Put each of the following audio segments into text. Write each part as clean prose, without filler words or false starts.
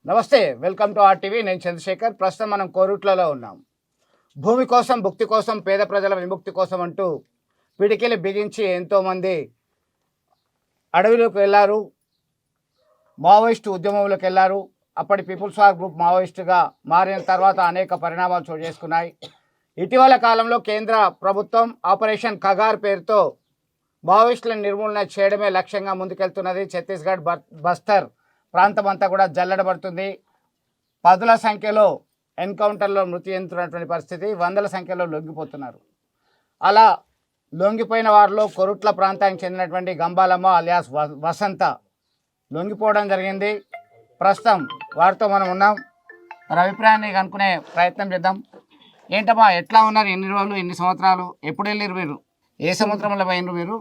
నమస్తే, welcome to RTV. నేను చంద్రశేఖర్. ప్రస్తుతం మనం కోరుట్లలో ఉన్నాం. భూమి కోసం, భుక్తి కోసం, పేద ప్రజల విముక్తి కోసం అంటూ పిడికిలి బిగించి ఎంతోమంది అడవిలోకి వెళ్ళారు, మావోయిస్టు ఉద్యమంలోకి వెళ్ళారు. అప్పటి పీపుల్స్ వార్ గ్రూప్ మావోయిస్టుగా మారిన తర్వాత అనేక పరిణామాలు చోటు చేసుకున్నాయి. ఇటీవల కాలంలో కేంద్ర ప్రభుత్వం ఆపరేషన్ కగార్ పేరుతో మావోయిస్టులను నిర్మూలన చేయడమే లక్ష్యంగా ముందుకెళ్తున్నది. ఛత్తీస్గఢ్, బస్తర్ ప్రాంతం అంతా కూడా జల్లెడబడుతుంది. పదుల సంఖ్యలో ఎన్కౌంటర్లో మృతి చెందుతున్నటువంటి పరిస్థితి, వందల సంఖ్యలో లొంగిపోతున్నారు. అలా లొంగిపోయిన వారిలో కొరుట్ల ప్రాంతానికి చెందినటువంటి గంబాలమ్మ అలియాస్ వసంత లొంగిపోవడం జరిగింది. ప్రస్తుతం వారితో మనం ఉన్నాం. వారి అభిప్రాయాన్ని కనుక్కునే ప్రయత్నం చేద్దాం. ఏంటమ్మా, ఎట్లా ఉన్నారు? ఎన్ని రోజులు, ఎన్ని సంవత్సరాలు, ఎప్పుడు వెళ్ళారు మీరు? ఏ సంవత్సరంలో పోయినరు మీరు?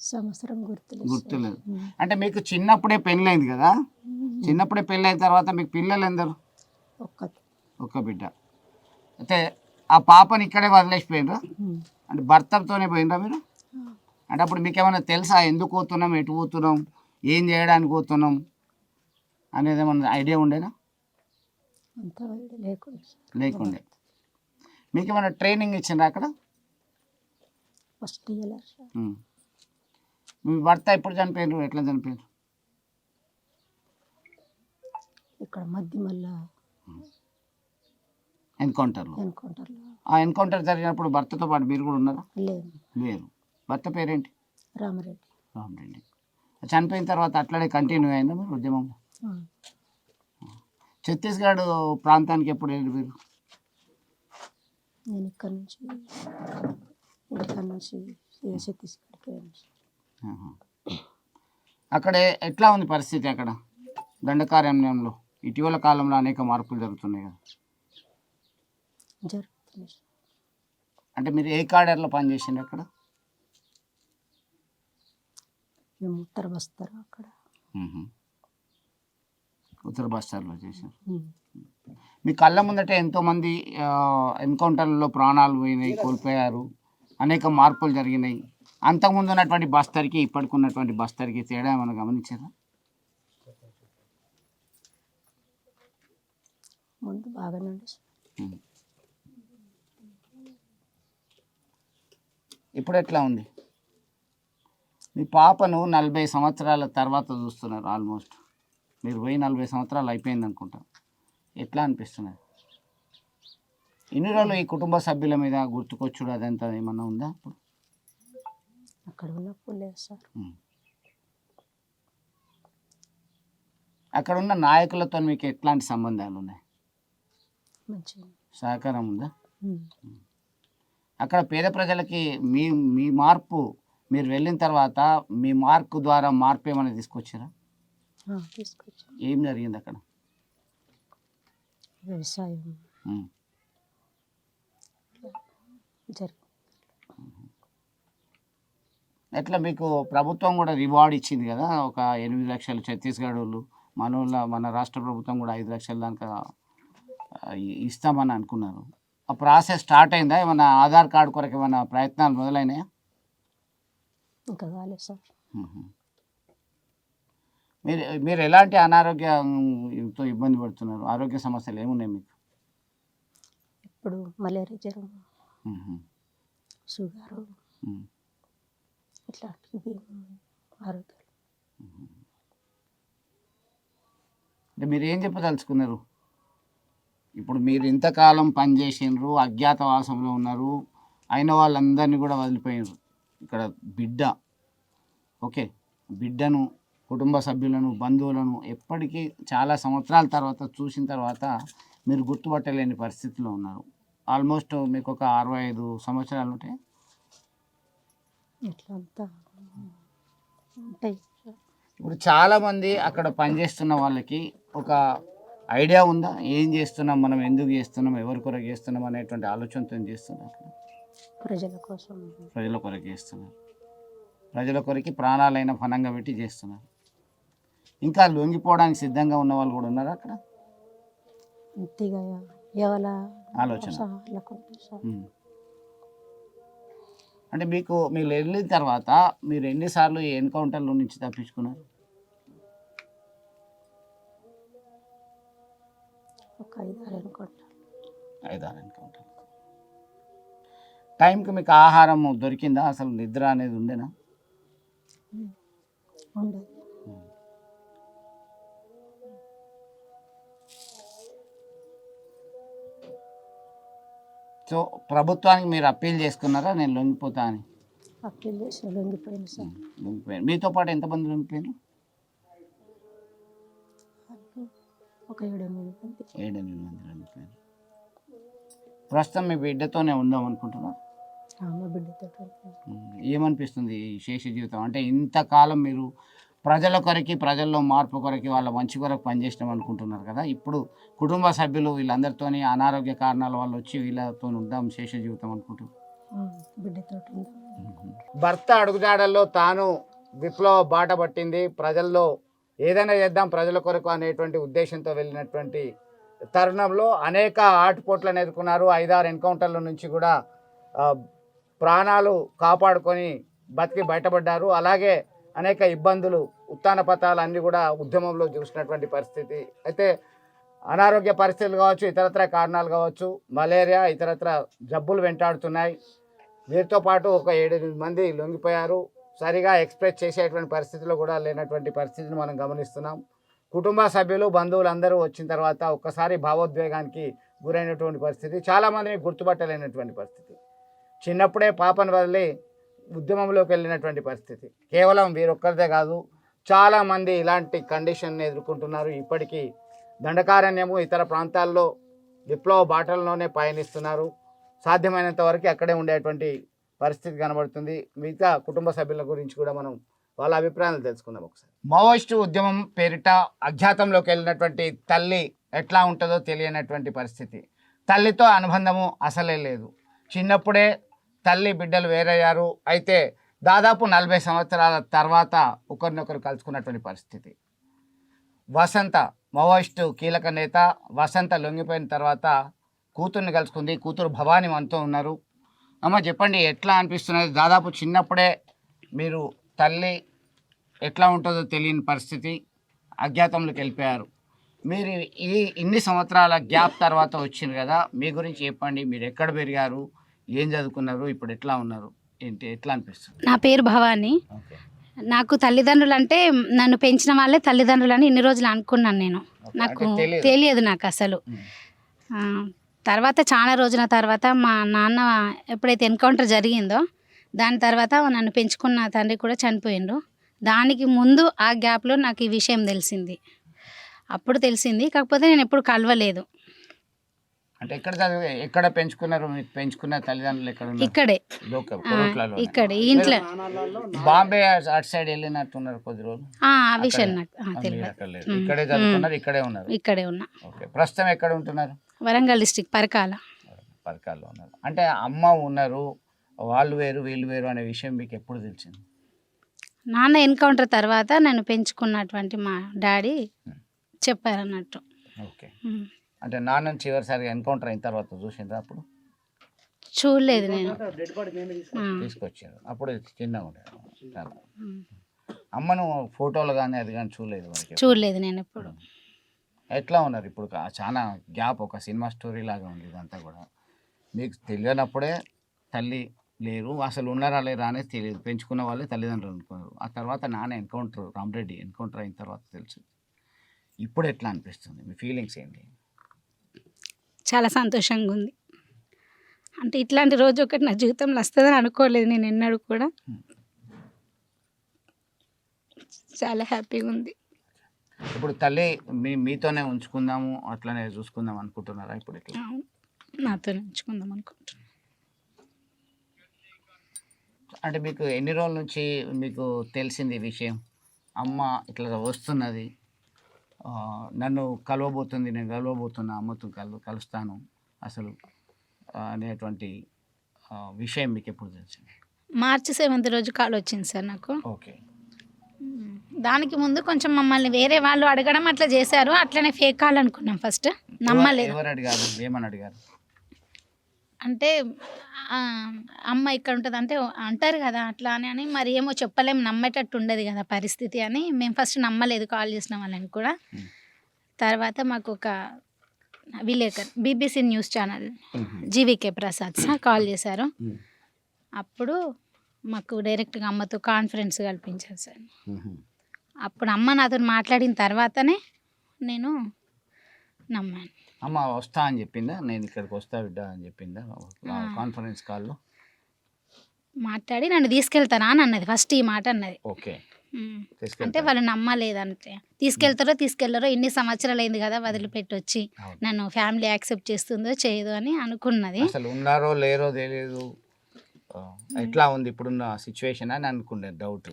సంవత్సరం గుర్తులేదు. అంటే మీకు చిన్నప్పుడే పెళ్ళైంది కదా? చిన్నప్పుడే పెళ్ళైన తర్వాత మీకు పిల్లలు ఎందరు? ఒక్క బిడ్డ. అయితే ఆ పాపని ఇక్కడే వదిలేసిపోయినరా? అంటే భర్తతోనే పోయినరా మీరు? అంటే అప్పుడు మీకు ఏమైనా తెలుసా, ఎందుకు పోతున్నాం, ఎటు పోతున్నాం, ఏం చేయడానికి పోతున్నాం అనేది ఏమన్నా ఐడియా ఉండేనా? లేకుండే. మీకు ఏమైనా ట్రైనింగ్ ఇచ్చిండ్రా అక్కడ? మీ భర్త ఎప్పుడు చనిపోయినారు, ఎట్లా చనిపోయినారు? ఇక్కడ మధ్య మళ్ళా ఎన్కౌంటర్లో. ఆ ఎన్కౌంటర్ జరిగినప్పుడు భర్తతో పాటు మీరు కూడా ఉన్నారా? లేరు. భర్త పేరేంటి? రామరెడ్డి. చనిపోయిన తర్వాత అట్లనే కంటిన్యూ అయిందా మీరు ఉద్యమం? ఛత్తీస్గఢ్ ప్రాంతానికి ఎప్పుడు వెళ్ళి మీరు? నేను ఇక్కడ నుంచి ఛత్తీస్గఢ్కి. అక్కడ ఎట్లా ఉంది పరిస్థితి? అక్కడ దండకారణ్యంలో ఇటీవల కాలంలో అనేక మార్పులు జరుగుతున్నాయి కదా. అంటే మీరు ఏ కార్డర్లో పనిచేసిండ్రు అక్కడ? మేము ఉత్తర బస్తర్. అక్కడ ఉత్తర బస్తర్లో చేశారు. మీ కళ్ళ ముందట ఎంతోమంది ఎన్కౌంటర్లలో ప్రాణాలు పోయినాయి, కోల్పోయారు, అనేక మార్పులు జరిగినాయి. అంతకుముందు ఉన్నటువంటి బస్తర్కి ఇప్పటికి ఉన్నటువంటి బస్తర్కి తేడా ఏమైనా గమనించారా? ముందు బాగానే. ఇప్పుడు ఎట్లా ఉంది? మీ పాపను 40 సంవత్సరాల తర్వాత చూస్తున్నారు. ఆల్మోస్ట్ మీరు పోయి 40 సంవత్సరాలు అయిపోయింది అనుకుంటా. ఎట్లా అనిపిస్తున్నది? ఇన్ని రోజులు ఈ కుటుంబ సభ్యుల మీద గుర్తుకొచ్చుడు అదంతా ఏమన్నా ఉందా? ఇప్పుడు అక్కడ ఉన్నప్పుడు లేదు సార్. అక్కడ ఉన్న నాయకులతో మీకు ఎట్లాంటి సంబంధాలు ఉన్నాయి? మంచిగా సహకారం ఉందా? అక్కడ పేద ప్రజలకి మీ మార్పు, మీరు వెళ్ళిన తర్వాత మీ మార్కు ద్వారా మార్పు ఏమైనా తీసుకొచ్చారా? ఏం జరిగింది అక్కడ? వ్యవసాయం ఎట్లా మీకు ప్రభుత్వం కూడా రివార్డ్ ఇచ్చింది కదా, ఒక 8 లక్షలు ఛత్తీస్గఢ్ వాళ్ళు, మన రాష్ట్ర ప్రభుత్వం కూడా 5 లక్షల దాకా ఇస్తామని అనుకున్నారు. ఆ ప్రాసెస్ స్టార్ట్ అయిందా? ఏమన్నా ఆధార్ కార్డు కొరకు ఏమైనా ప్రయత్నాలు మొదలైనాయా? ఇంకా కాలేదు సార్. మీరు ఎలాంటి అనారోగ్యంతో ఇబ్బంది పడుతున్నారు? ఆరోగ్య సమస్యలు ఏమున్నాయి మీకు? ఇప్పుడు మలేరియా జ్వరం, షుగరు, ఇట్లాంటివి ఆరోగ్యాలు. అంటే మీరు ఏం చెప్పదలుచుకున్నారు? ఇప్పుడు మీరు ఇంతకాలం పనిచేసినారు, అజ్ఞాతవాసంలో ఉన్నారు, అయిన వాళ్ళందరినీ కూడా వదిలిపోయినారు. ఇక్కడ బిడ్డ, ఓకే, బిడ్డను, కుటుంబ సభ్యులను, బంధువులను ఎప్పటికీ చాలా సంవత్సరాల తర్వాత చూసిన తర్వాత మీరు గుర్తుపట్టలేని పరిస్థితిలో ఉన్నారు. ఆల్మోస్ట్ మీకు ఒక 65 సంవత్సరాలు ఉంటాయి. ఇప్పుడు చాలామంది అక్కడ పనిచేస్తున్న వాళ్ళకి ఒక ఐడియా ఉందా? ఏం చేస్తున్నాం మనం, ఎందుకు చేస్తున్నాం, ఎవరి కొరకు చేస్తున్నాం అనేటువంటి ఆలోచనతో చేస్తున్నాం. ప్రజల కొరకు చేస్తున్నారు. ప్రజల కొరకు ప్రాణాలైన ఫలంగా పెట్టి చేస్తున్నారు. ఇంకా లొంగిపోవడానికి సిద్ధంగా ఉన్న వాళ్ళు కూడా ఉన్నారు అక్కడ. ఆలోచన అంటే మీరు వెళ్ళిన తర్వాత మీరు ఎన్నిసార్లు ఈ ఎన్కౌంటర్ల నుంచి తప్పించుకున్నారు? ఒక 5-6 ఎన్కౌంటర్. 5-6 ఎన్కౌంటర్. టైంకి మీకు ఆహారం దొరికిందా? అసలు నిద్ర అనేది ఉండేనా? ఉండదు. సో ప్రభుత్వానికి మీరు అప్పీల్ చేసుకున్నారా నేను లొంగిపోతా అని? అప్పీల్ చేసిన లొంగిపోయింది సార్. లొంగిపోయారు. మీతో పాటు ఎంతమంది లొంగిపోయారు? ఒక 7-8 మంది. 7-8 మంది లొంగిపోయారు. ప్రస్తుతం మీ బిడ్డతోనే ఉందాం అనుకుంటున్నారు? మా బిడ్డతో. ఏమనిపిస్తుంది ఈ శేష జీవితం? అంటే ఇంతకాలం మీరు ప్రజల కొరకి, ప్రజల్లో మార్పు కొరకి, వాళ్ళ మంచి కొరకు పనిచేసినాం అనుకుంటున్నారు కదా. ఇప్పుడు కుటుంబ సభ్యులు వీళ్ళందరితోని అనారోగ్య కారణాల వల్ల వచ్చి వీళ్ళతో ఉందాం శేష జీవితం అనుకుంటున్నారు. బిడ్డతో. భర్త అడుగుజాడల్లో తాను విప్లవ బాట పట్టింది, ప్రజల్లో ఏదైనా చేద్దాం ప్రజల కొరకు అనేటువంటి ఉద్దేశంతో వెళ్ళినటువంటి తరుణంలో అనేక ఆటుపోట్లను ఎదుర్కొన్నారు. 5-6 ఎన్కౌంటర్ల నుంచి కూడా ప్రాణాలు కాపాడుకొని బతికి బయటపడ్డారు. అలాగే అనేక ఇబ్బందులు, ఉత్థాన పతాలు అన్నీ కూడా ఉద్యమంలో చూసినటువంటి పరిస్థితి. అయితే అనారోగ్య పరిస్థితులు కావచ్చు, ఇతరత్ర కారణాలు కావచ్చు, మలేరియా ఇతరత్ర జబ్బులు వెంటాడుతున్నాయి. వీరితో పాటు ఒక 7-8 మంది లొంగిపోయారు. సరిగా ఎక్స్ప్రెస్ చేసేటువంటి పరిస్థితిలో కూడా లేనటువంటి పరిస్థితిని మనం గమనిస్తున్నాం. కుటుంబ సభ్యులు, బంధువులు అందరూ వచ్చిన తర్వాత ఒక్కసారి భావోద్వేగానికి గురైనటువంటి పరిస్థితి. చాలామందిని గుర్తుపట్టలేనటువంటి పరిస్థితి. చిన్నప్పుడే పాపను వదిలి ఉద్యమంలోకి వెళ్ళినటువంటి పరిస్థితి. కేవలం వీరొక్కరిదే కాదు, చాలామంది ఇలాంటి కండిషన్ని ఎదుర్కొంటున్నారు. ఇప్పటికీ దండకారణ్యము ఇతర ప్రాంతాల్లో విప్లవ బాటల్లోనే పయనిస్తున్నారు. సాధ్యమైనంత వరకు అక్కడే ఉండేటువంటి పరిస్థితి కనబడుతుంది. మిగతా కుటుంబ సభ్యుల గురించి కూడా మనం వాళ్ళ అభిప్రాయాలు తెలుసుకుందాం ఒకసారి. మావోయిస్టు ఉద్యమం పేరిట అజ్ఞాతంలోకి వెళ్ళినటువంటి తల్లి ఎట్లా ఉంటుందో తెలియనటువంటి పరిస్థితి. తల్లితో అనుబంధము అసలే లేదు. చిన్నప్పుడే తల్లి బిడ్డలు వేరయ్యారు. అయితే దాదాపు 40 సంవత్సరాల తర్వాత ఒకరినొకరు కలుసుకున్నటువంటి పరిస్థితి. వసంత మావోయిస్టు కీలక నేత వసంత లొంగిపోయిన తర్వాత కూతుర్ని కలుసుకుంది. కూతురు భవాని మనతో ఉన్నారు. అమ్మ చెప్పండి, ఎట్లా అనిపిస్తున్నది? దాదాపు చిన్నప్పుడే మీరు తల్లి ఎట్లా ఉంటుందో తెలియని పరిస్థితి, అజ్ఞాతంలోకి వెళ్ళిపోయారు. మీరు ఇన్ని సంవత్సరాల గ్యాప్ తర్వాత వచ్చింది కదా, మీ గురించి చెప్పండి. మీరు ఎక్కడ పెరిగారు, ఏం చదువుకున్నారు, ఇప్పుడు ఎట్లా ఉన్నారు, ఏంటి, ఎట్లా అనిపిస్తుంది? నా పేరు భవాని. నాకు తల్లిదండ్రులు అంటే నన్ను పెంచిన వాళ్ళే తల్లిదండ్రులు అని ఇన్ని రోజులు అనుకున్నాను నేను. నాకు తెలియదు నాకు అసలు. తర్వాత చాలా రోజుల తర్వాత మా నాన్న ఎప్పుడైతే ఎన్కౌంటర్ జరిగిందో దాని తర్వాత నన్ను పెంచుకున్న తండ్రి కూడా చనిపోయిండు. దానికి ముందు ఆ గ్యాప్లో నాకు ఈ విషయం తెలిసింది. అప్పుడు తెలిసింది, కాకపోతే నేను ఎప్పుడు కలవలేదు. అంటే ఎక్కడ పెంచుకున్నారు? మీకు పెంచుకున్న తల్లిదండ్రులు ఎక్కడ ఉన్నారు? ఇక్కడే, ఇక్కడే ఇంట్లో. బాంబే అటు సైడ్ వెళ్ళినట్టున్నారు కొద్ది రోజులు. ఆ విషయం నాకు తెలియదు. ఇక్కడే చదువుకున్నారు, ఇక్కడే ఉన్నారు? ఇక్కడే ఉన్నా. ఓకే. ప్రస్తుతం ఎక్కడ ఉంటున్నారు? వరంగల్ డిస్ట్రిక్ట్ పరకాలలో ఉన్నారు. అంటే అమ్మ ఉన్నారు, వాళ్ళు వేరు వీళ్ళు వేరు అనే విషయం మీకు ఎప్పుడు తెలిసింది? నాన్న ఎన్కౌంటర్ తర్వాత నన్ను పెంచుకున్నటువంటి మా డాడీ చెప్పారన్నట్టు. ఓకే. అంటే నాన్న చివరిసారిగా ఎన్కౌంటర్ అయిన తర్వాత చూసిందా? అప్పుడు చూడలేదు నేను. తీసుకొచ్చారు, అప్పుడు చిన్నగా ఉండేది. అమ్మను ఫోటోలు కానీ అది కానీ చూడలేదు నేను ఎప్పుడు. ఎట్లా ఉన్నారు ఇప్పుడు? చాలా గ్యాప్, ఒక సినిమా స్టోరీ లాగా ఉంది ఇదంతా కూడా. మీకు తెలియనప్పుడే తల్లి లేరు, అసలు ఉన్నారా లేరా అనేది తెలియదు. పెంచుకున్న వాళ్ళే తల్లిదండ్రులు అనుకున్నారు. ఆ తర్వాత నాన్న ఎన్కౌంటర్, రామరెడ్డి ఎన్కౌంటర్ అయిన తర్వాత తెలుసు. ఇప్పుడు ఎట్లా అనిపిస్తుంది? మీ ఫీలింగ్స్ ఏంటి? చాలా సంతోషంగా ఉంది. అంటే ఇట్లాంటి రోజు ఒకటి నా జీవితంలో వస్తుందని అనుకోలేదు నేను ఎన్నడూ కూడా. చాలా హ్యాపీగా ఉంది. ఇప్పుడు తల్లి మీతోనే ఉంచుకుందాము, అట్లనే చూసుకుందాం అనుకుంటున్నారా? ఇప్పుడు ఎట్లా? నాతోనే ఉంచుకుందాం అనుకుంటున్నాను. అంటే మీకు ఎన్ని రోజుల నుంచి మీకు తెలిసింది విషయం? అమ్మ ఇట్లా వస్తున్నది, నన్ను కలవబోతుంది, నేను కలవబోతున్నా, అమ్మతో కలుస్తాను అసలు అనేటువంటి విషయం మీకు ఎప్పుడు తెలిసింది? మార్చి 7th రోజు కాల్ వచ్చింది సార్ నాకు. ఓకే. దానికి ముందు కొంచెం మమ్మల్ని వేరే వాళ్ళు అడగడం అట్లా చేశారు. అట్లనే ఫేక్ కాల్ అనుకున్నాం ఫస్ట్. నమ్మలేదు. ఎవరు అడిగారు? ఏమని అడిగారు? అంటే అమ్మ ఇక్కడ ఉంటుంది అంటే అంటారు కదా అట్లా అని మరి ఏమో చెప్పలేము, నమ్మేటట్టు ఉండదు కదా పరిస్థితి అని మేము ఫస్ట్ నమ్మలేదు కాల్ చేసిన వాళ్ళని కూడా. తర్వాత మాకు ఒక విలేకర్ BBC news channel GVK Prasad sir call చేశారు. అప్పుడు మాకు డైరెక్ట్గా అమ్మతో కాన్ఫరెన్స్ కల్పించారు సార్. అప్పుడు అమ్మ నాతో మాట్లాడిన తర్వాతనే నేను నమ్మాను. అమ్మ వస్తా అని చెప్పిందా, నేను ఇక్కడికి వస్తా బిడ్డ అని చెప్పిందా కాన్ఫరెన్స్ కాల్లో? మాట్లాడి నన్ను తీసుకెళ్తారా అని అన్నది ఫస్ట్, ఈ మాట అన్నది. ఓకే. అంటే వాళ్ళు నమ్మలేదంటే తీసుకెళ్లరో ఇన్ని సంవత్సరాలు అయింది కదా వదిలిపెట్టి వచ్చి, నన్ను ఫ్యామిలీ యాక్సెప్ట్ చేస్తుందో చేయదో అని అనుకున్నది. అసలు ఉన్నారో లేరో తెలియదు, ఎట్లా ఉంది ఇప్పుడున్న సిచ్యువేషన్ అని అనుకునే డౌట్.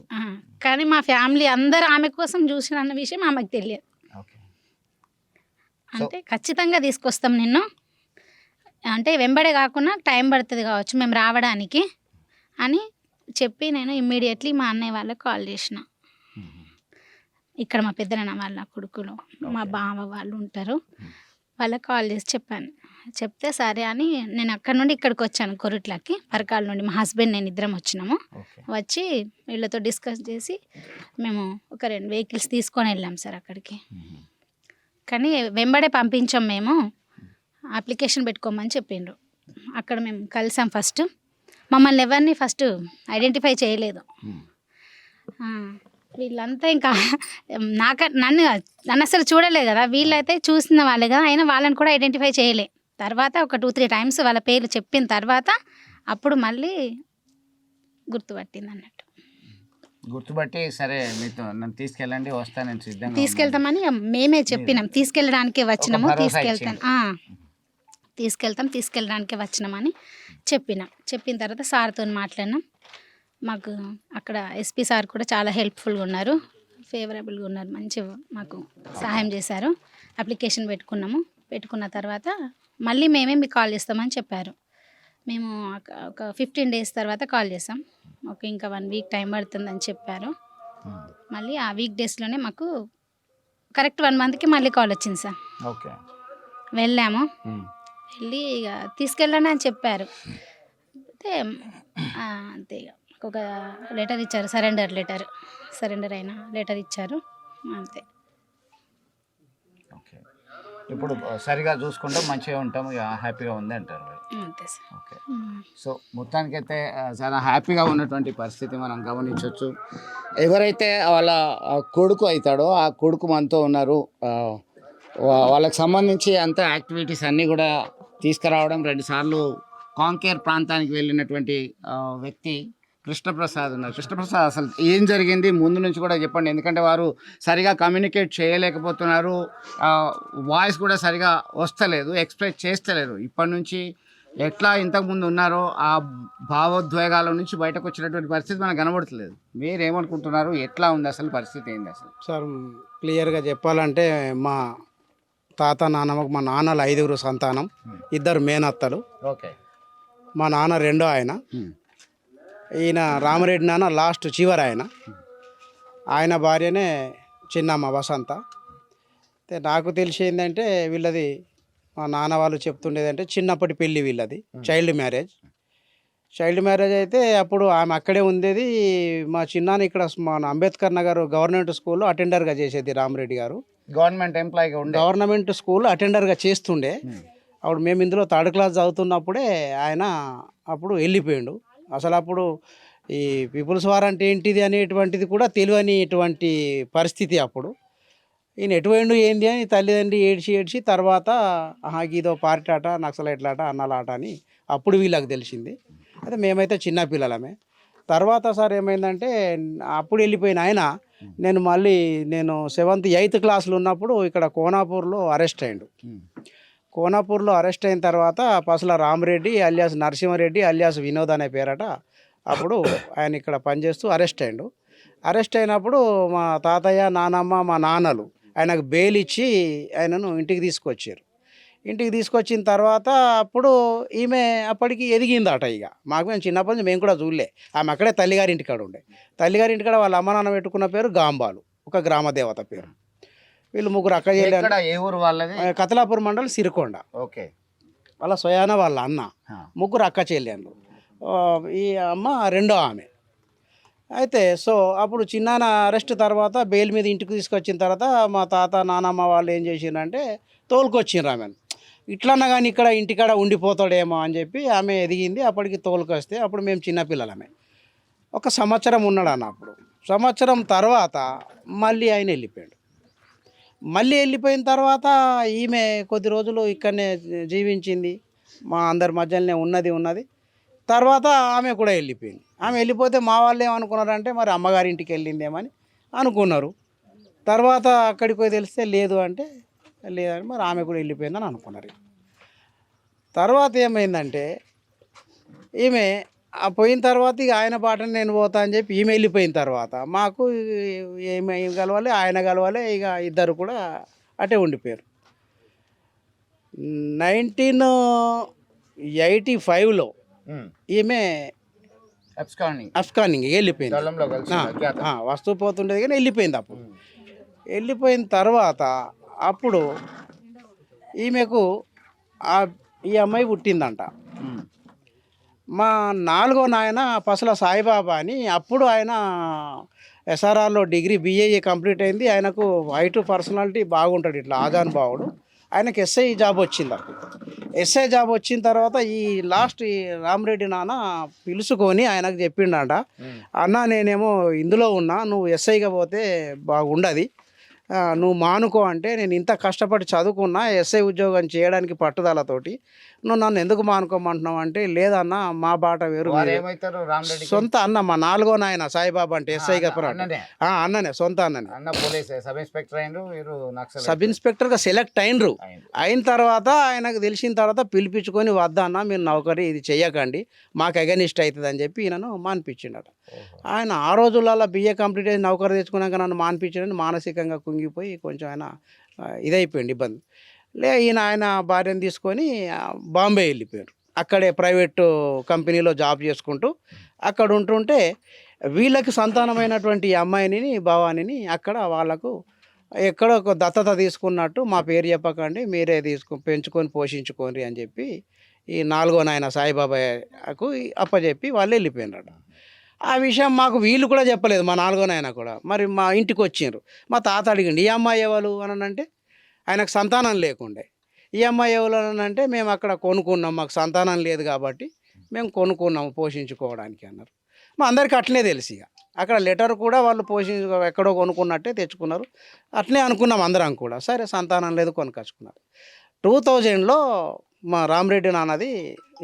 కానీ మా ఫ్యామిలీ అందరూ ఆమె కోసం చూసిన అన్న విషయం ఆమెకు తెలియదు. అంటే ఖచ్చితంగా తీసుకొస్తాం నిన్ను, అంటే వెంబడే కాకుండా టైం పడుతుంది కావచ్చు మేము రావడానికి అని చెప్పి నేను ఇమ్మీడియట్లీ మా అన్నయ్య వాళ్ళకి కాల్ చేసిన. ఇక్కడ మా పెద్దనాన్న వాళ్ళ కొడుకులు మా బావ వాళ్ళు ఉంటారు, వాళ్ళకి కాల్ చేసి చెప్పాను. చెప్తే సరే అని నేను అక్కడ నుండి ఇక్కడికి వచ్చాను కొరుట్లకి, పరకాల నుండి మా హస్బెండ్ నేను ఇద్దరం వచ్చినాము. వచ్చి వీళ్ళతో డిస్కస్ చేసి మేము ఒక 2 వెహికల్స్ తీసుకొని వెళ్ళాం సార్ అక్కడికి. కానీ వెంబడే పంపించాం, మేము అప్లికేషన్ పెట్టుకోమని చెప్పిండ్రు. అక్కడ మేము కలిసాం. ఫస్ట్ మమ్మల్ని ఎవరిని ఫస్ట్ ఐడెంటిఫై చేయలేదు. వీళ్ళంతా ఇంకా నన్ను అసలు చూడలేదు కదా, వీళ్ళైతే చూసిన వాళ్ళే కదా, అయినా వాళ్ళని కూడా ఐడెంటిఫై చేయలే. తర్వాత ఒక 2-3 టైమ్స్ వాళ్ళ పేర్లు చెప్పిన తర్వాత అప్పుడు మళ్ళీ గుర్తుపట్టింది అన్నట్టు. గుర్తుపట్టి సరే మీతో నన్ను తీసుకెళ్ళండి, వస్తా నేను సిద్ధంగా తీసుకెళ్తామని మేమే చెప్పినాం. తీసుకెళ్ళడానికే వచ్చినాము, తీసుకెళ్ళడానికి వచ్చినామని చెప్పిన తర్వాత సార్తో మాట్లాడినాం. మాకు అక్కడ ఎస్పీ సార్ కూడా చాలా హెల్ప్ఫుల్గా ఉన్నారు, ఫేవరబుల్గా ఉన్నారు, మంచిగా మాకు సహాయం చేశారు. అప్లికేషన్ పెట్టుకున్న తర్వాత మళ్ళీ మేమే మీకు కాల్ చేస్తామని చెప్పారు. మేము ఒక 15 days తర్వాత కాల్ చేసాం. ఓకే ఇంకా 1 week టైం పడుతుందని చెప్పారు. మళ్ళీ ఆ వీక్ డేస్లోనే మాకు కరెక్ట్ 1 monthకి మళ్ళీ కాల్ వచ్చింది సార్. ఓకే. వెళ్ళి ఇక తీసుకెళ్ళండి అని చెప్పారు. అంతే ఇక ఒక లెటర్ ఇచ్చారు, సరెండర్ అయిన లెటర్ ఇచ్చారు అంతే. ఓకే. ఇప్పుడు సరిగా చూసుకుంటే మంచిగా ఉంటాము, హ్యాపీగా ఉంది అంటారు. అంతే సార్. ఓకే. సో మొత్తానికైతే చాలా హ్యాపీగా ఉన్నటువంటి పరిస్థితి మనం గమనించవచ్చు. ఎవరైతే వాళ్ళ కొడుకు అవుతాడో ఆ కొడుకు మనతో ఉన్నారు. వాళ్ళకి సంబంధించి అంత యాక్టివిటీస్ అన్నీ కూడా తీసుకురావడం, 2 సార్లు కాంకేర్ ప్రాంతానికి వెళ్ళినటువంటి వ్యక్తి కృష్ణప్రసాద్ ఉన్నారు. కృష్ణప్రసాద్, అసలు ఏం జరిగింది ముందు నుంచి కూడా చెప్పండి, ఎందుకంటే వారు సరిగా కమ్యూనికేట్ చేయలేకపోతున్నారు, వాయిస్ కూడా సరిగా వస్తలేదు, ఎక్స్ప్రెస్ చేస్తలేరు. ఇప్పటి నుంచి ఎట్లా ఇంతకుముందు ఉన్నారో ఆ భావోద్వేగాల నుంచి బయటకు వచ్చినటువంటి పరిస్థితి మనకు కనబడట్లేదు. మీరేమనుకుంటున్నారు, ఎట్లా ఉంది అసలు పరిస్థితి ఏంది అసలు? సార్ క్లియర్గా చెప్పాలంటే మా తాత నాన్నమ్మకు మా నాన్నలు 5 సంతానం, 2 మేనత్తలు. ఓకే. మా నాన్న రెండో ఆయన, ఈయన రామరెడ్డి నాన్న లాస్ట్ చివరి ఆయన భార్యనే చిన్నమ్మ వసంత. అయితే నాకు తెలిసి ఏంటంటే వీళ్ళది మా నాన్న వాళ్ళు చెప్తుండేదంటే చిన్నప్పటి పెళ్ళి వీళ్ళది, చైల్డ్ మ్యారేజ్ అయితే అప్పుడు ఆమె అక్కడే ఉండేది. మా చిన్నాన్న ఇక్కడ మన అంబేద్కర్ నగర్ గవర్నమెంట్ స్కూల్లో అటెండర్గా చేసేది రామరెడ్డి గారు. గవర్నమెంట్ స్కూల్ అటెండర్గా చేస్తుండే. అప్పుడు మేము ఇందులో 3rd class చదువుతున్నప్పుడే ఆయన అప్పుడు వెళ్ళిపోయిండు. అసలు అప్పుడు ఈ పీపుల్స్ వార్ అంటే ఏంటిది అనేటువంటిది కూడా తెలియనిటువంటి పరిస్థితి. అప్పుడు ఈయన ఎటువైండు ఏంది అని తల్లిదండ్రి ఏడ్చి తర్వాత గీదో పార్టీ ఆట, నక్సలైట్లాట, అన్నలాట అని అప్పుడు వీళ్ళకి తెలిసింది. అయితే మేమైతే చిన్నపిల్లలమే. తర్వాత సార్ ఏమైందంటే అప్పుడు వెళ్ళిపోయిన ఆయన నేను 7th 8th క్లాస్లో ఉన్నప్పుడు ఇక్కడ కోనాపూర్లో అరెస్ట్ అయ్యిండు. కోనాపూర్లో అరెస్ట్ అయిన తర్వాత పసుల రామరెడ్డి అలియాస్ నరసింహారెడ్డి అలియాస్ వినోద్ అనే పేరట అప్పుడు ఆయన ఇక్కడ పనిచేస్తూ అరెస్ట్ అయ్యిండు. అరెస్ట్ అయినప్పుడు మా తాతయ్య, నానమ్మ, మా నాన్నలు ఆయనకు బెయిల్ ఇచ్చి ఆయనను ఇంటికి తీసుకొచ్చారు. ఇంటికి తీసుకొచ్చిన తర్వాత అప్పుడు ఈమె అప్పటికి ఎదిగిందట. ఇక మాకు మేము చిన్నప్పటి నుంచి మేము కూడా చూడలే. ఆమె అక్కడే తల్లిగారి ఇంటికాడ ఉండే. తల్లిగారి ఇంటికాడ వాళ్ళ అమ్మ నాన్న పెట్టుకున్న పేరు గాంబాలు, ఒక గ్రామ దేవత పేరు. వీళ్ళు 3 అక్క చెల్లెలు, కతలాపూర్ మండలం సిరికొండ. ఓకే. వాళ్ళ సోయాన వాళ్ళ అన్న, 3 అక్క చెల్లెళ్ళు, ఈ అమ్మ రెండో ఆమె. అయితే సో అప్పుడు చిన్నాన్న అరెస్ట్ తర్వాత బెయిల్ మీద ఇంటికి తీసుకొచ్చిన తర్వాత మా తాత నానమ్మ వాళ్ళు ఏం చేసిండ్రంటే తోలుకొచ్చిండ్రు ఆమెను. ఇట్లన్నా కానీ ఇక్కడ ఇంటికాడ ఉండిపోతాడేమో అని చెప్పి ఆమె ఎదిగింది. అప్పటికి తోలుకొస్తే అప్పుడు మేము చిన్నపిల్లలమే. ఒక సంవత్సరం ఉన్నాడు అన్న. అప్పుడు సంవత్సరం తర్వాత మళ్ళీ ఆయన వెళ్ళిపోయాడు. మళ్ళీ వెళ్ళిపోయిన తర్వాత ఈమె కొద్ది రోజులు ఇక్కడనే జీవించింది, మా అందరి మధ్యలోనే ఉన్నది. తర్వాత ఆమె కూడా వెళ్ళిపోయింది. ఆమె వెళ్ళిపోతే మా వాళ్ళు ఏమనుకున్నారంటే మరి అమ్మగారి ఇంటికి వెళ్ళిందేమని అనుకున్నారు. తర్వాత అక్కడికి పోయి తెలిస్తే లేదు అంటే లేదని మరి ఆమె కూడా వెళ్ళిపోయిందని అనుకున్నారు. తర్వాత ఏమైందంటే ఈమె పోయిన తర్వాత ఇక ఆయన బాటని నేను పోతా అని చెప్పి ఈమె వెళ్ళిపోయిన తర్వాత మాకు ఏమి కలవాలి, ఆయన కలవాలి, ఇక ఇద్దరు కూడా అటే ఉండిపోయారు. 1985లో ఈమె అఫ్ఘానింగ్ వెళ్ళిపోయింది. వస్తూ పోతుండేది కానీ వెళ్ళిపోయింది. అప్పుడు వెళ్ళిపోయిన తర్వాత అప్పుడు ఈమెకు ఈ అమ్మాయి పుట్టిందంట. మా 4వ నాయన పసల సాయిబాబా అని, అప్పుడు ఆయన ఎస్ఆర్ఆర్లో డిగ్రీ BA కంప్లీట్ అయింది. ఆయనకు హైట్ పర్సనాలిటీ బాగుంటాడు, ఇట్లా ఆజాన్ బావుడు. ఆయనకు ఎస్ఐ జాబ్ వచ్చింది. అప్పుడు ఎస్ఐ జాబ్ వచ్చిన తర్వాత ఈ రామరెడ్డి నాన్న పిలుచుకొని ఆయనకు చెప్పిండట, అన్న నేనేమో ఇందులో ఉన్నా, నువ్వు ఎస్ఐగా పోతే బాగుండదు, నువ్వు మానుకో అంటే, నేను ఇంత కష్టపడి చదువుకున్నా ఎస్ఐ ఉద్యోగం చేయడానికి పట్టుదలతోటి, నువ్వు నన్ను ఎందుకు మానుకోమంటున్నావు అంటే, లేదన్న మా బాట వేరు. సొంత అన్న, మా 4వ నాయన సాయిబాబా అంటే ఎస్ఐగా అన్ననే, సొంత అన్ననే. సబ్ ఇన్స్పెక్టర్గా సెలెక్ట్ అయినరు. అయిన తర్వాత ఆయనకు తెలిసిన తర్వాత పిలిపించుకొని, వద్దా అన్న మీరు నౌకరీ ఇది చెయ్యకండి, మాకు అగెనిస్ట్ అవుతుంది అని చెప్పి ఈయనను మానిపించిండట. ఆయన ఆ రోజులలో BA కంప్లీట్ అయ్యి నౌకరీ తెచ్చుకున్నాక నన్ను మానిపించడానికి మానసికంగా కుంగిపోయి కొంచెం ఆయన ఇదైపోయింది, ఇబ్బంది. ఆయన భార్యను తీసుకొని బాంబే వెళ్ళిపోయారు. అక్కడే ప్రైవేటు కంపెనీలో జాబ్ చేసుకుంటూ అక్కడ ఉంటుంటే వీళ్ళకి సంతానమైనటువంటి అమ్మాయిని భవానిని అక్కడ వాళ్ళకు ఎక్కడో ఒక దత్తత తీసుకున్నట్టు, మా పేరు చెప్పకండి మీరే పెంచుకొని పోషించుకోండి అని చెప్పి ఈ 4వ నాయన సాయిబాబాకు అప్పచెప్పి వాళ్ళు వెళ్ళిపోయినారు. ఆ విషయం మాకు వీళ్ళు కూడా చెప్పలేదు, మా 4వ నాయన కూడా. మరి మా ఇంటికి వచ్చిండ్రు, మా తాత అడిగిండు ఈ అమ్మాయి ఎవరు అని అంటే, ఆయనకు సంతానం లేకుండే. ఈ అమ్మాయి ఎవరు అని అంటే, మేము అక్కడ కొనుక్కున్నాం, మాకు సంతానం లేదు కాబట్టి మేము కొనుక్కున్నాము పోషించుకోవడానికి అన్నారు. మా అందరికీ అట్లనే తెలిసి ఇక అక్కడ లెటర్ కూడా వాళ్ళు ఎక్కడో కొనుక్కున్నట్టే తెచ్చుకున్నారు. అట్లనే అనుకున్నాం అందరం కూడా. సరే సంతానం లేదు కొనుకొచ్చుకున్నారు. 2000లో మా రామరెడ్డి నాన్నది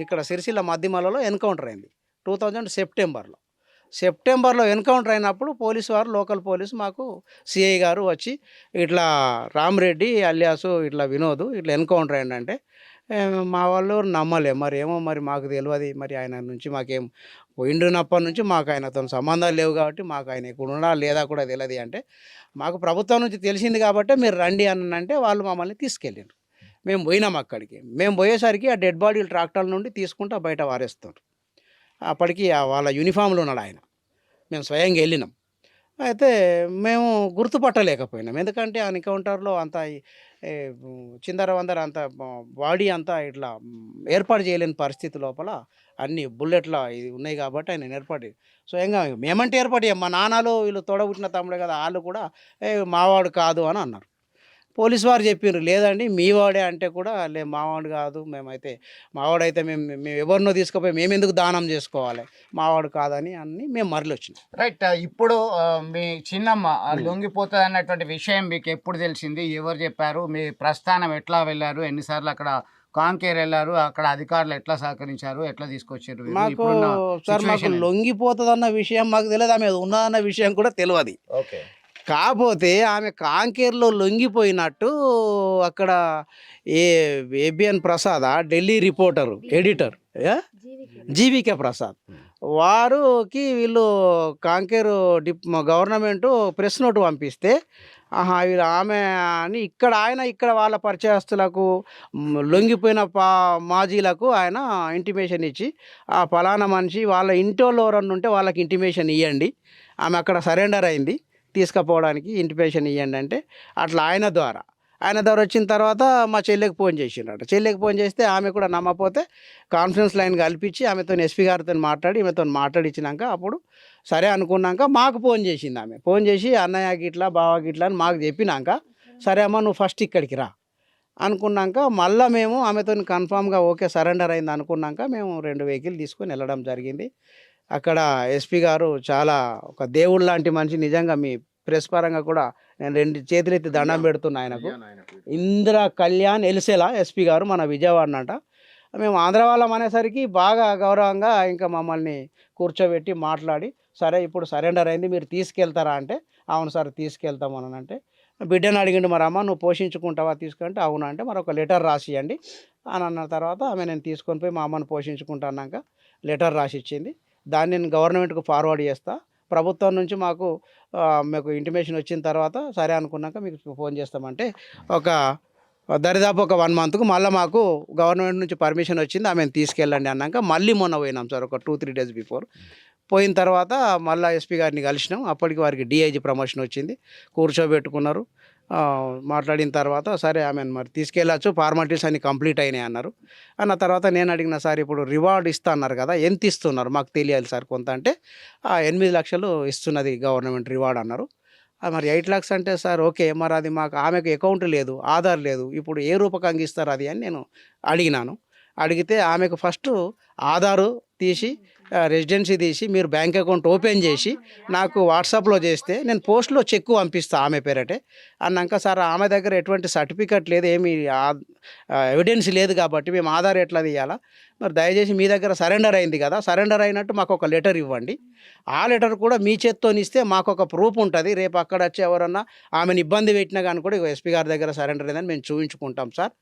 ఇక్కడ సిరిసిల్ల మధ్యమలలో ఎన్కౌంటర్ అయింది. 2000 సెప్టెంబర్లో ఎన్కౌంటర్ అయినప్పుడు పోలీసు వారు, లోకల్ పోలీసు మాకు సిఐ గారు వచ్చి ఇట్లా రామరెడ్డి అలియాసు ఇట్లా వినోద్ ఇట్లా ఎన్కౌంటర్ అయిందంటే మా వాళ్ళు నమ్మలే. మరి ఏమో మరి మాకు తెలియదు, మరి ఆయన నుంచి మాకేం పోయిండునప్పటి నుంచి మాకు ఆయనతో సంబంధాలు లేవు కాబట్టి మాకు ఆయన ఇక్కడ ఉండా లేదా కూడా తెలియదు అంటే, మాకు ప్రభుత్వం నుంచి తెలిసింది కాబట్టి మీరు రండి అంటే వాళ్ళు మమ్మల్ని తీసుకెళ్ళారు. మేము పోయినాం అక్కడికి. మేము పోయేసరికి ఆ డెడ్ బాడీలు ట్రాక్టర్ల నుండి తీసుకుంటూ బయట వారేస్తారు. అప్పటికి వాళ్ళ యూనిఫామ్లో ఉన్నాడు ఆయన. మేము స్వయంగా వెళ్ళినాం. అయితే మేము గుర్తుపట్టలేకపోయినాం, ఎందుకంటే ఆ ఎన్కౌంటర్లో అంత చిందరవందర అంత బాడీ అంతా ఇట్లా ఏర్పాటు చేయలేని పరిస్థితి లోపల అన్ని బుల్లెట్ల ఇది ఉన్నాయి కాబట్టి ఆయన ఏర్పాటు స్వయంగా మేమంటే ఏర్పాటు మా నాన్నలు వీళ్ళు తోడబుట్టిన తమ్ముడే కదా, వాళ్ళు కూడా మావాడు కాదు అని అన్నారు. పోలీసు వారు చెప్పారు లేదండి మీవాడే అంటే కూడా మావాడు కాదు, మేమైతే మావాడైతే మేము ఎవరినో తీసుకుపోయి మేము ఎందుకు దానం చేసుకోవాలి, మావాడు కాదని అన్ని మేము మరలి వచ్చినాం. రైట్. ఇప్పుడు మీ చిన్నమ్మ లొంగిపోతుంది అన్నటువంటి విషయం మీకు ఎప్పుడు తెలిసింది, ఎవరు చెప్పారు, మీ ప్రస్థానం ఎట్లా వెళ్ళారు, ఎన్నిసార్లు అక్కడ కాంకేర్ వెళ్ళారు, అక్కడ అధికారులు ఎట్లా సహకరించారు, ఎట్లా తీసుకొచ్చారు? మాకు సార్ మాకు లొంగిపోతుంది అన్న విషయం మాకు తెలియదు, ఆమె ఉన్నదన్న విషయం కూడా తెలియదు. ఓకే. కాకపోతే ఆమె కాంకేర్లో లొంగిపోయినట్టు అక్కడ ఏబిఎన్ ప్రసాద్ ఢిల్లీ రిపోర్టరు ఎడిటర్ జీవికే ప్రసాద్ వారికి వీళ్ళు కాంకేరు గవర్నమెంటు ప్రెస్ నోటు పంపిస్తే వీళ్ళు ఆమె అని ఇక్కడ వాళ్ళ పరిచయస్తులకు లొంగిపోయిన మాజీలకు ఆయన ఇంటిమేషన్ ఇచ్చి ఆ ఫలానా మనిషి వాళ్ళ ఇంటోళ్ళు ఎవరన్నా ఉంటే వాళ్ళకి ఇంటిమేషన్ ఇవ్వండి, ఆమె అక్కడ సరెండర్ అయింది తీసుకుపోవడానికి ఇంటిమేషన్ ఇవ్వండి అంటే అట్లా ఆయన ద్వారా వచ్చిన తర్వాత మా చెల్లెకి ఫోన్ చేసిండట. చెల్లెకి ఫోన్ చేస్తే ఆమె కూడా నమ్మపోతే కాన్ఫరెన్స్ లైన్ కల్పించి ఆమెతో ఎస్పీ గారితో మాట్లాడించినాక అప్పుడు సరే అనుకున్నాక మాకు ఫోన్ చేసింది. ఆమె ఫోన్ చేసి అన్నయ్య గిట్లా బావ గిట్లా అని మాకు చెప్పినాక సరే అమ్మ నువ్వు ఫస్ట్ ఇక్కడికి రా అనుకున్నాక మళ్ళీ మేము ఆమెతో కన్ఫామ్గా ఓకే సరెండర్ అయింది అనుకున్నాక మేము 2 వెహికల్ తీసుకొని వెళ్ళడం జరిగింది. అక్కడ ఎస్పీ గారు చాలా ఒక దేవుడు లాంటి మనిషి. నిజంగా మీ ప్రెస్ పరంగా కూడా నేను 2 చేతులెత్తి దండం పెడుతున్నా ఆయనకు. ఇందిరా కళ్యాణ్ ఎలిసెలా ఎస్పీ గారు మన విజయవాడనంట. మేము ఆంధ్ర వాళ్ళం అనేసరికి బాగా గౌరవంగా ఇంకా మమ్మల్ని కూర్చోబెట్టి మాట్లాడి, సరే ఇప్పుడు సరెండర్ అయింది మీరు తీసుకెళ్తారా అంటే, అవును సార్ తీసుకెళ్తామని అంటే, బిడ్డను అడిగిండు మరి అమ్మ నువ్వు పోషించుకుంటావా తీసుకుంటే, అవునా అంటే మరి ఒక లెటర్ రాసియండి అని అన్న తర్వాత ఆమె నేను తీసుకొని పోయి మా అమ్మని పోషించుకుంటా అన్నాక లెటర్ రాసి ఇచ్చింది. దాన్ని నేను గవర్నమెంట్కు ఫార్వర్డ్ చేస్తా. ప్రభుత్వం నుంచి మీకు ఇంటిమేషన్ వచ్చిన తర్వాత సరే అనుకున్నాక మీకు ఫోన్ చేస్తామంటే దరిదాపు ఒక 1 మంత్కు మళ్ళీ మాకు గవర్నమెంట్ నుంచి పర్మిషన్ వచ్చింది. ఆమెను తీసుకెళ్ళండి అన్నాక మళ్ళీ మొన్న పోయినాం సార్, ఒక 2-3 డేస్ బిఫోర్. పోయిన తర్వాత మళ్ళీ ఎస్పీ గారిని కలిసినాం. అప్పటికి వారికి డిఐజీ ప్రమోషన్ వచ్చింది. కూర్చోబెట్టుకున్నారు. మాట్లాడిన తర్వాత సరే ఆమెను మరి తీసుకెళ్ళచ్చు, ఫార్మాలిటీస్ అన్ని కంప్లీట్ అయినాయి అన్నారు. అన్న తర్వాత నేను అడిగిన సార్ ఇప్పుడు రివార్డ్ ఇస్తా అన్నారు కదా, ఎంత ఇస్తున్నారు మాకు తెలియాలి సార్ కొంత అంటే, 8 లక్షలు ఇస్తున్నది గవర్నమెంట్ రివార్డ్ అన్నారు. మరి 8 lakhs అంటే సార్ ఓకే మరి అది మాకు ఆమెకు అకౌంట్ లేదు, ఆధార్ లేదు, ఇప్పుడు ఏ రూపకంగా ఇస్తారు అది అని నేను అడిగినాను. అడిగితే ఆమెకు ఫస్ట్ ఆధారు తీసి రెసిడెన్సీ తీసి మీరు బ్యాంక్ అకౌంట్ ఓపెన్ చేసి నాకు వాట్సాప్లో చేస్తే నేను పోస్ట్లో చెక్ పంపిస్తాను ఆమె పేరటే అన్నాక, సార్ ఆమె దగ్గర ఎటువంటి సర్టిఫికెట్ లేదు, ఏమి ఎవిడెన్స్ లేదు కాబట్టి మేము ఆధార్ ఎట్లా తీయాలా, మరి దయచేసి మీ దగ్గర సరెండర్ అయింది కదా, సరెండర్ అయినట్టు మాకు ఒక లెటర్ ఇవ్వండి, ఆ లెటర్ కూడా మీ చేత్తో ఇస్తే మాకు ఒక ప్రూఫ్ ఉంటుంది, రేపు అక్కడ వచ్చి ఎవరన్నా ఆమెను ఇబ్బంది పెట్టినా కానీ కూడా ఎస్పీ గారి దగ్గర సరెండర్ అయిందని మేము చూపించుకుంటాం సార్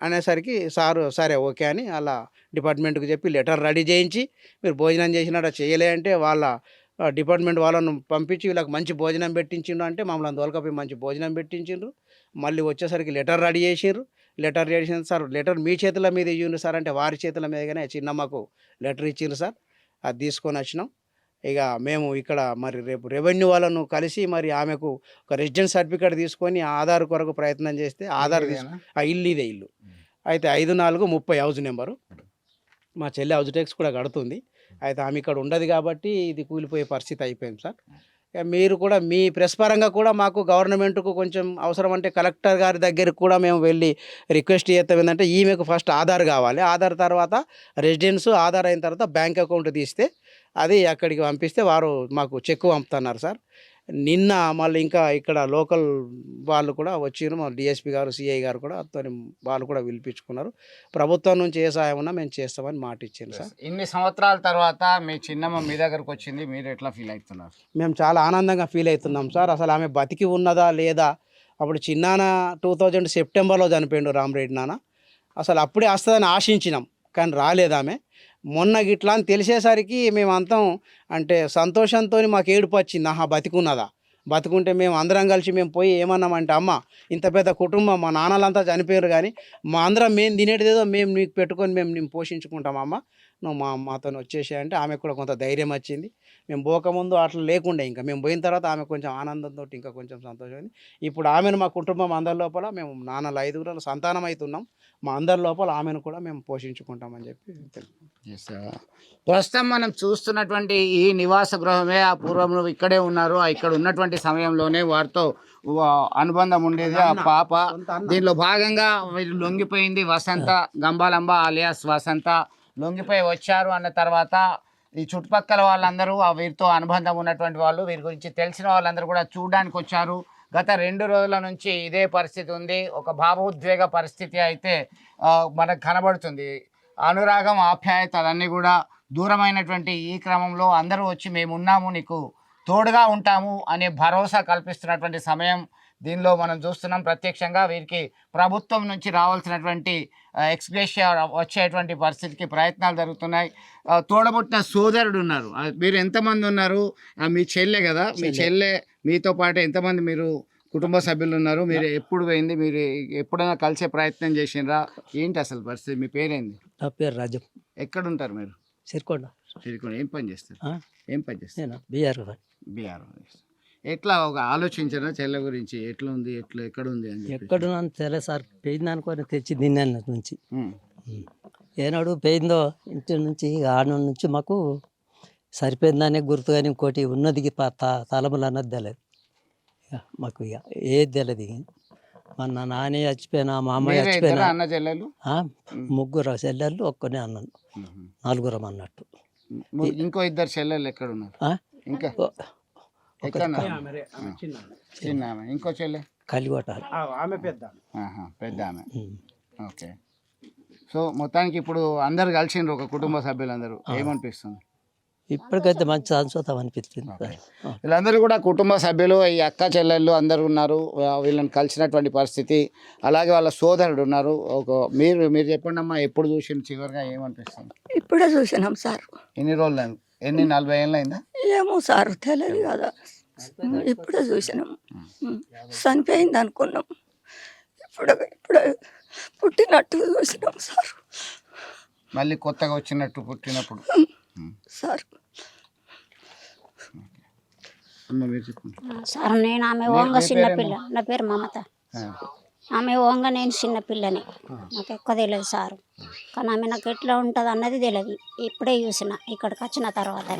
అనేసరికి సారు సరే ఓకే అని అలా డిపార్ట్మెంట్కి చెప్పి లెటర్ రెడీ చేయించి, మీరు భోజనం చేసినట్టు చేయలే అంటే వాళ్ళ డిపార్ట్మెంట్ వాళ్ళను పంపించి వీళ్ళకి మంచి భోజనం పెట్టించిండ్రు అంటే మమ్మల్ని దొరకపోయి మంచి భోజనం పెట్టించిండ్రు. మళ్ళీ వచ్చేసరికి లెటర్ రెడీ చేసిండ్రు. లెటర్ చేసిన సార్ లెటర్ మీ చేతుల మీద ఇవ్వండి సార్ అంటే వారి చేతుల మీదగానే చిన్నమ్మకు లెటర్ ఇచ్చిండ్రు సార్. అది తీసుకొని వచ్చినాం. ఇక మేము ఇక్కడ మరి రేపు రెవెన్యూ వాళ్ళను కలిసి మరి ఆమెకు ఒక రెసిడెన్స్ సర్టిఫికేట్ తీసుకొని ఆధార్ కొరకు ప్రయత్నం చేస్తే ఆధార్ ఇల్లు ఇదే ఇల్లు అయితే 5430 హౌస్ నెంబరు. మా చెల్లి హౌస్ ట్యాక్స్ కూడా కడుతుంది. అయితే ఆమె ఇక్కడ ఉండదు కాబట్టి ఇది కూలిపోయే పరిస్థితి అయిపోయింది సార్. మీరు కూడా మీ ప్రెస్ పరంగా కూడా మాకు గవర్నమెంట్కు కొంచెం అవసరం అంటే కలెక్టర్ గారి దగ్గరికి కూడా మేము వెళ్ళి రిక్వెస్ట్ చేస్తాం. ఏంటంటే ఈమెకు ఫస్ట్ ఆధార్ కావాలి, ఆధార్ తర్వాత రెసిడెన్స్, ఆధార్ అయిన తర్వాత బ్యాంక్ అకౌంట్ తీస్తే అది అక్కడికి పంపిస్తే వారు మాకు చెక్ పంపుతున్నారు సార్. నిన్న మళ్ళీ ఇంకా ఇక్కడ లోకల్ వాళ్ళు కూడా వచ్చిరు, మా డిఎస్పీ గారు సిఐ గారు కూడా వాళ్ళు కూడా పిలిపించుకున్నారు. ప్రభుత్వం నుంచి ఏ సహాయం ఉన్నా మేము చేస్తామని మాట ఇచ్చాను సార్. ఇన్ని సంవత్సరాల తర్వాత మీ చిన్నమ్మ మీ దగ్గరకు వచ్చింది, మీరు ఎట్లా ఫీల్ అవుతున్నారు? మేము చాలా ఆనందంగా ఫీల్ అవుతున్నాం సార్. అసలు ఆమె బతికి ఉన్నదా లేదా, అప్పుడు చిన్నాన్న 2000 సెప్టెంబర్లో చనిపోయిండు రామరెడ్డి నాన్న. అసలు అప్పుడే వస్తుందని ఆశించినాం కానీ రాలేదు ఆమె. మొన్న గిట్లా అని తెలిసేసరికి మేమంతా అంటే సంతోషంతో మాకు ఏడుపు వచ్చింది, ఆహా బతికున్నదా, బతుకుంటే మేము అందరం కలిసి మేము పోయి ఏమన్నామంటే, అమ్మ ఇంత పెద్ద కుటుంబం మా నాన్నలంతా చనిపోయారు కానీ మా అందరం మేము తినేటిదేదో మేము నీకు పెట్టుకొని మేము పోషించుకుంటామమ్మ, నువ్వు మాతో వచ్చేసి అంటే ఆమెకు కూడా కొంత ధైర్యం వచ్చింది. మేము పోకముందు అట్లా లేకుండే, ఇంకా మేము పోయిన తర్వాత ఆమె కొంచెం ఆనందంతో ఇంకా కొంచెం సంతోషమైంది. ఇప్పుడు ఆమెను మా కుటుంబం అందరి లోపల మేము నాన్నలు 5 సంతానం అవుతున్నాం, మా అందరి లోపల ఆమెను కూడా మేము పోషించుకుంటామని చెప్పి. ప్రస్తుతం మనం చూస్తున్నటువంటి ఈ నివాస గృహమే ఆ పూర్వంలో ఇక్కడే ఉన్నారు, ఇక్కడ ఉన్నటువంటి సమయంలోనే వారితో అనుబంధం ఉండేది ఆ పాప. దీనిలో భాగంగా వీళ్ళు లొంగిపోయింది వసంత, గంబాలంబ అలియాస్ వసంత లొంగిపోయి వచ్చారు అన్న తర్వాత ఈ చుట్టుపక్కల వాళ్ళందరూ వీరితో అనుబంధం ఉన్నటువంటి వాళ్ళు, వీరి గురించి తెలిసిన వాళ్ళందరూ కూడా చూడడానికి వచ్చారు. గత 2 రోజుల నుంచి ఇదే పరిస్థితి ఉంది. ఒక భావోద్వేగ పరిస్థితి అయితే మనకు కనబడుతుంది. అనురాగం, ఆప్యాయత అన్నీ కూడా దూరమైనటువంటి ఈ క్రమంలో అందరూ వచ్చి మేము ఉన్నాము, నీకు తోడుగా ఉంటాము అనే భరోసా కల్పిస్తున్నటువంటి సమయం దీనిలో మనం చూస్తున్నాం. ప్రత్యక్షంగా వీరికి ప్రభుత్వం నుంచి రావాల్సినటువంటి ఎక్స్గ్రేషియా వచ్చేటువంటి పరిస్థితికి ప్రయత్నాలు జరుగుతున్నాయి. తోడబుట్టిన సోదరుడు ఉన్నారు, మీరు ఎంతమంది ఉన్నారు? మీ చెల్లె కదా, మీ చెల్లె మీతో పాటు ఎంతమంది మీరు కుటుంబ సభ్యులు ఉన్నారు? మీరు ఎప్పుడు పోయింది, మీరు ఎప్పుడైనా కలిసే ప్రయత్నం చేసినరా, ఏంటి అసలు పరిస్థితి? మీ పేరేంది? నా పేరు రాజు. ఎక్కడ ఉంటారు మీరు? సిరికొండ. ఏం పని చేస్తారు? ఏం పని చేస్తారు? బీఆర్. ఎట్లా ఒక ఆలోచించారా చెల్లె గురించి, ఎట్లా ఉంది, ఎక్కడ ఉంది అని? ఎక్కడున్నాను తెలియదు సార్, పోయింది అనుకొని తెచ్చి తిన్నాను నుంచి. ఏనాడు పోయిందో ఇంటి నుంచి ఆడ నుంచి మాకు సరిపోయిందనే గుర్తు, కానీ ఇంకోటి ఉన్నది తలములు అన్నది తెలియదు మాకు, ఇక ఏది తెలియదు. మన నాని చచ్చిపోయినా మా అమ్మ మీరే చచ్చిపోయినా ఇద్దరా అన్న చెల్లెలు? ముగ్గురు చెల్లెళ్ళు ఒక్కనే అన్నాను, నలుగురం అన్నట్టు. ఇంకో ఇద్దరు చెల్లెలు ఎక్కడ ఉన్నారు? ఆ? ఇంకా ఎక్కడ ఉన్నారు? చిన్న ఆమె. ఇంకో చెల్లె కలిగొట్టాలి. పెద్ద ఆమె. ఓకే. సో మొత్తానికి ఇప్పుడు అందరు కలిసిండ్రు, ఒక కుటుంబ సభ్యులందరూ. ఏమనిపిస్తుంది? ఇప్పటికైతే మంచి సంతోషం అనిపిస్తుంది. వీళ్ళందరూ కూడా కుటుంబ సభ్యులు, ఈ అక్క చెల్లెళ్ళు అందరూ ఉన్నారు. వీళ్ళని కలిసినటువంటి పరిస్థితి. అలాగే వాళ్ళ సోదరుడు ఉన్నారు. మీరు చెప్పండి అమ్మా, ఎప్పుడు చూసిన చివరిగా ఏమనిపిస్తుంది? ఇప్పుడే చూసినాం సార్. ఎన్ని రోజులు అయింది? 40 ఏళ్ళు అయిందా? ఏమో సార్ తెలియదు కదా, ఇప్పుడే చూసినాం. చనిపోయింది అనుకున్నాం, ఇప్పుడే పుట్టినట్టు చూసినాం సార్. మళ్ళీ కొత్తగా వచ్చినట్టు పుట్టినప్పుడు సార్ అమ్మ మీరు చెప్పండి. సార్ నేను ఆమె ఓంగ చిన్నపిల్ల, నా పేరు మమత. ఆమె ఓంగ నేను చిన్నపిల్లని, నాకు ఎక్కువ తెలియదు సార్. కానీ ఆమె నాకు ఎట్లా ఉంటుంది అన్నది తెలియదు, ఇప్పుడే చూసిన ఇక్కడికి వచ్చిన తర్వాత.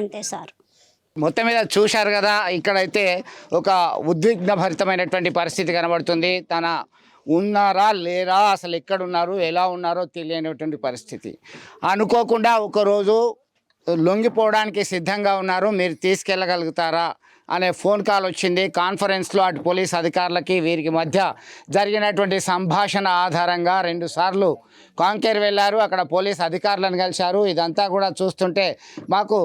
అంతే సార్. మొత్తం మీద చూశారు కదా, ఇక్కడైతే ఒక ఉద్విగ్నభరితమైనటువంటి పరిస్థితి కనబడుతుంది. తన ఉన్నారా లేరా, అసలు ఎక్కడున్నారు, ఎలా ఉన్నారో తెలియనటువంటి పరిస్థితి. అనుకోకుండా ఒకరోజు లొంగిపోవడానికి సిద్ధంగా ఉన్నారు, మీరు తీసుకెళ్ళగలుగుతారా అనే ఫోన్ కాల్ వచ్చింది. కాన్ఫరెన్స్లో అటు పోలీస్ అధికారులకి వీరికి మధ్య జరిగినటువంటి సంభాషణ ఆధారంగా 2 సార్లు కాంకేర్ వెళ్ళారు, అక్కడ పోలీస్ అధికారులను కలిశారు. ఇదంతా కూడా చూస్తుంటే మాకు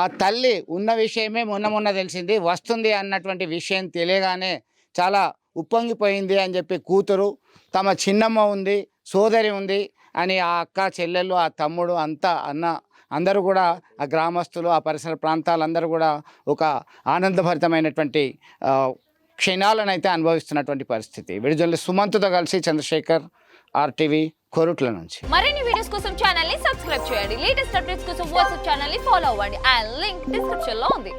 ఆ తల్లి ఉన్న విషయమే మొన్న తెలిసింది, వస్తుంది అన్నటువంటి విషయం తెలియగానే చాలా ఉప్పొంగిపోయింది అని చెప్పి కూతురు, తమ చిన్నమ్మ ఉంది, సోదరి ఉంది అని ఆ అక్క చెల్లెళ్ళు, ఆ తమ్ముడు అంతా అందరూ కూడా, ఆ గ్రామస్తులు, ఆ పరిసర ప్రాంతాలందరూ కూడా ఒక ఆనందభరితమైనటువంటి క్షణాలను అయితే అనుభవిస్తున్నటువంటి పరిస్థితి. విడుదల సుమంత్తో కలిసి చంద్రశేఖర్, RTV, కోరుట్ల నుంచి. మరిన్ని వీడియోస్ కోసం ఛానల్ ని సబ్స్క్రైబ్ చేయండి. లేటెస్ట్ అప్డేట్స్ కోసం వాట్సాప్ ఛానల్ ని ఫాలో అవ్వండి. ఆ లింక్ డిస్క్రిప్షన్ లో ఉంది.